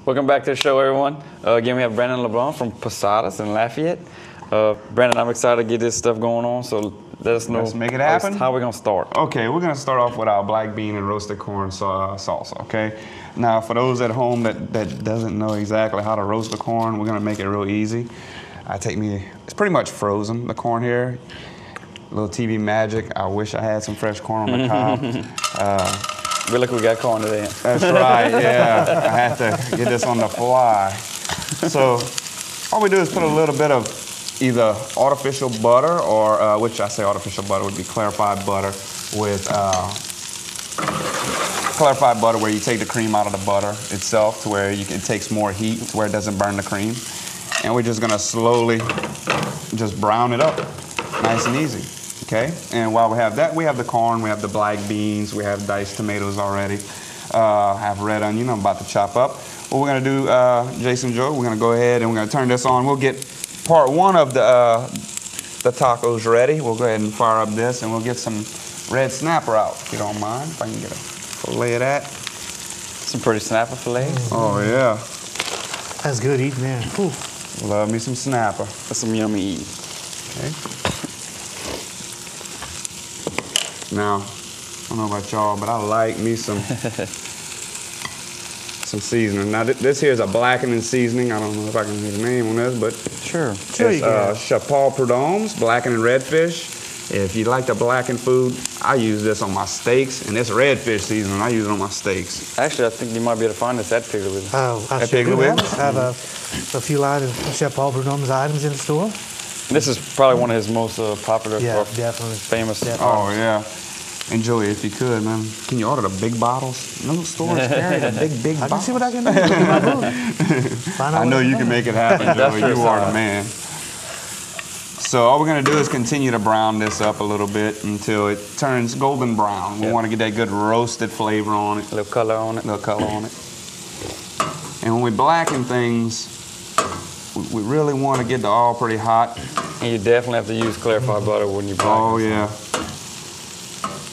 Welcome back to the show, everyone. Again, we have Brandon LeBlanc from Posadas in Lafayette. Brandon, I'm excited to get this stuff going on, so let us know. Let's make it happen. How we're going to start. Okay, we're going to start off with our black bean and roasted corn salsa, okay? Now, for those at home that doesn't know exactly how to roast the corn, we're going to make it real easy. It's pretty much frozen, the corn here. A little TV magic. I wish I had some fresh corn on the cob. We're lucky we got corn today. That's right, yeah. I had to get this on the fly. So all we do is put a little bit of either artificial butter or, which I say artificial butter would be clarified butter with, clarified butter where you take the cream out of the butter itself to where it takes more heat to where it doesn't burn the cream. And we're just gonna slowly just brown it up, nice and easy. Okay, and while we have that, we have the corn, we have the black beans, we have diced tomatoes already, have red onion I'm about to chop up. What we're gonna do, Jason and Joe, we're gonna go ahead and we're gonna turn this on. We'll get part one of the tacos ready. We'll go ahead and fire up this and we'll get some red snapper out, if you don't mind. If I can get a fillet of that. Some pretty snapper fillets. Oh yeah. That's good eating, man. Ooh. Love me some snapper. That's some yummy eating. Okay. Now, I don't know about y'all, but I like me some seasoning. Now, this here is a blackening seasoning. I don't know if I can get a name on this, but sure. It's Cookin Posado, blackened redfish. If you like to blacken food, I use this on my steaks, and this redfish seasoning, I use it on my steaks. Actually, I think you might be able to find this at Piggly Wiggly. At Piggly Wiggly? I have a few lines of Chef Paul Prudhomme's items in the store. This is probably one of his most popular, definitely famous. Definitely. Oh, yeah. And Joey, if you could, man, can you order the big bottles? No stores carry the big bottles. I can see what I can do. I know you can make it happen, Joey. You are the man. So all we're gonna do is continue to brown this up a little bit until it turns golden brown. We want to get that good roasted flavor on it. A little color on it. A little color on it. And when we blacken things, we really want to get the oil pretty hot. And you definitely have to use clarified butter when you blacken. Oh yeah.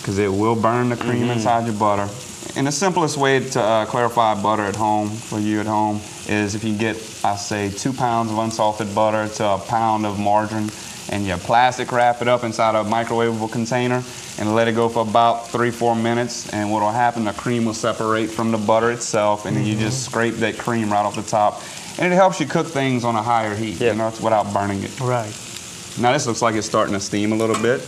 Because it will burn the cream inside your butter. And the simplest way to clarify butter at home, for you at home, is if you get, I say, 2 pounds of unsalted butter to a pound of margarine, and you plastic wrap it up inside a microwavable container and let it go for about 3-4 minutes. And what will happen, the cream will separate from the butter itself, and then you just scrape that cream right off the top. And it helps you cook things on a higher heat, you know, without burning it. Right. Now this looks like it's starting to steam a little bit.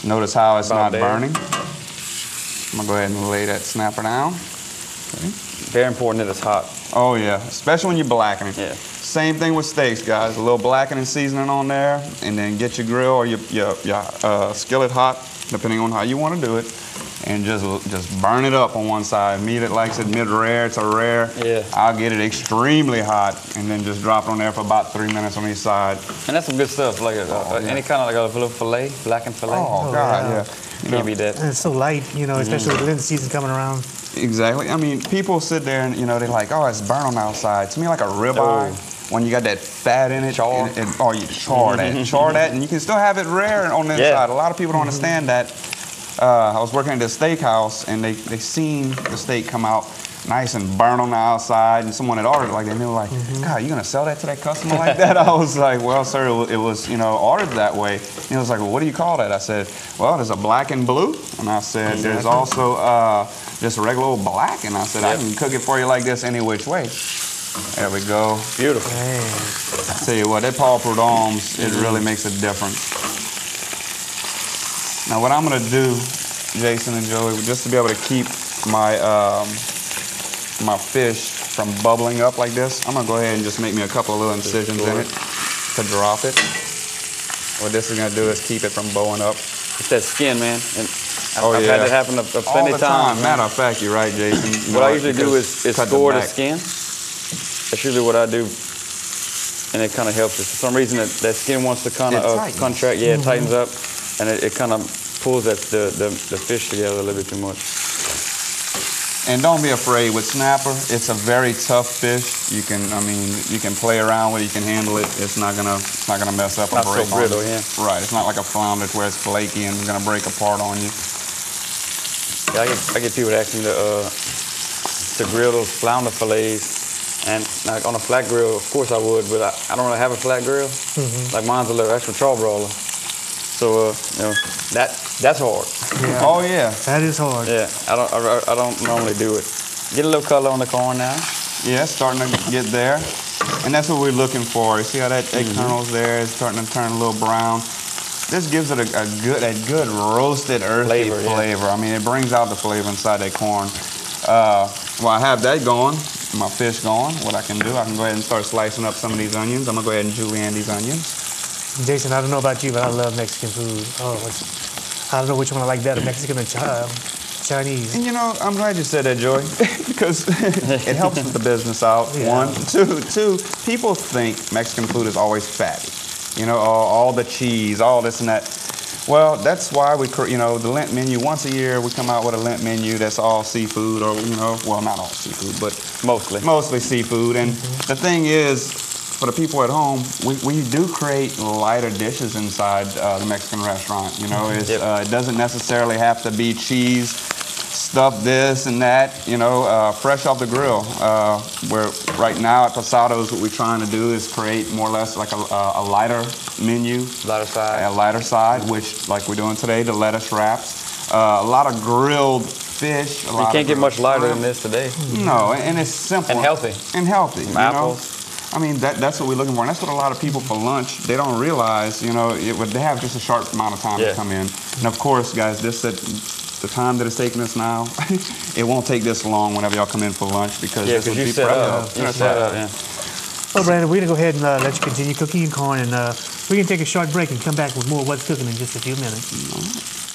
Notice how it's not burning. I'm gonna go ahead and lay that snapper down. Okay. Very important that it's hot. Oh yeah, especially when you're blackening. Yeah. Same thing with steaks, guys. A little blackening seasoning on there, and then get your grill or your skillet hot, depending on how you want to do it, and just burn it up on one side. Me that likes it mid-rare to rare, I'll get it extremely hot, and then just drop it on there for about 3 minutes on each side. And that's some good stuff, like any kind of like a little fillet, blackened fillet. Oh God, yeah. Can't beat that. And it's so light, you know, especially with Lin's season coming around. Exactly. I mean, people sit there and, you know, they're like, oh, it's burnt on the outside. To me, like a ribeye, when you got that fat in it. Char. Oh, you char that. Char that, and you can still have it rare on the inside. A lot of people don't understand that. I was working at this steakhouse, and they seen the steak come out nice and burnt on the outside, and someone had ordered it like that, and they were like, God, you gonna sell that to that customer like that? I was like, well, sir, it was, you know, ordered that way. And he was like, well, what do you call that? I said, well, there's a black and blue. And I said, there's also just a regular old black. And I said, I can cook it for you like this any which way. There we go. Beautiful. Man. I tell you what, that Paul Prudhomme's, it really makes a difference. Now what I'm gonna do, Jason and Joey, just to be able to keep my my fish from bubbling up like this, I'm gonna go ahead and just make me a couple of little incisions in it to drop it. What this is gonna do is keep it from bowing up. It's that skin, man. And I've had that happen plenty of times. Matter of fact, you're right, Jason. What I usually do is store the skin. That's usually what I do, and it kind of helps. For some reason, that skin wants to kind of contract. Yeah, it tightens up, and it kind of pulls the fish together a little bit too much. And don't be afraid with snapper. It's a very tough fish. You can play around with it. You can handle it. It's not gonna mess up or break. Not so brittle, yeah. Right. It's not like a flounder where it's flaky and gonna break apart on you. Yeah, I get people that ask me to grill those flounder fillets And like on a flat grill, of course I would, but I don't really have a flat grill. Like mine's a little extra charbroiler. So you know, that's hard. Yeah. Oh yeah. That is hard. Yeah, I don't normally do it. Get a little color on the corn now. Yeah, it's starting to get there. And that's what we're looking for. You see how that egg kernel's there? It's starting to turn a little brown. This gives it a good roasted, earthy flavor. I mean, it brings out the flavor inside that corn. While I have that going, my fish going, what I can do, I can go ahead and start slicing up some of these onions. I'm gonna go ahead and julienne these onions. Jason, I don't know about you, but I love Mexican food. Oh, I don't know which one I like better, Mexican or Chinese. And you know, I'm glad you said that, Joey, because it helps with the business out. Yeah. One, two, people think Mexican food is always fatty. You know, all the cheese, all this and that. Well, that's why you know, the Lent menu, once a year we come out with a Lent menu that's all seafood, or, you know, well, not all seafood, but mostly seafood. And the thing is, for the people at home, we do create lighter dishes inside the Mexican restaurant. You know, it doesn't necessarily have to be cheese, stuff this and that, you know, fresh off the grill. Where right now at Posado's, what we're trying to do is create more or less like a lighter menu. A lighter side, which like we're doing today, the lettuce wraps. A lot of grilled fish. You can't get much lighter than this today. No, and it's simple. And healthy. And healthy. Some apples. I mean, that's what we're looking for, and that's what a lot of people for lunch, they don't realize, you know, they have just a short amount of time to come in. And of course, guys, the time that it's taking us now, it won't take this long whenever y'all come in for lunch, because this would be set up. You set up, yeah. Well, Brandon, we're going to go ahead and let you continue cooking your corn, and we can take a short break and come back with more What's Cooking in just a few minutes.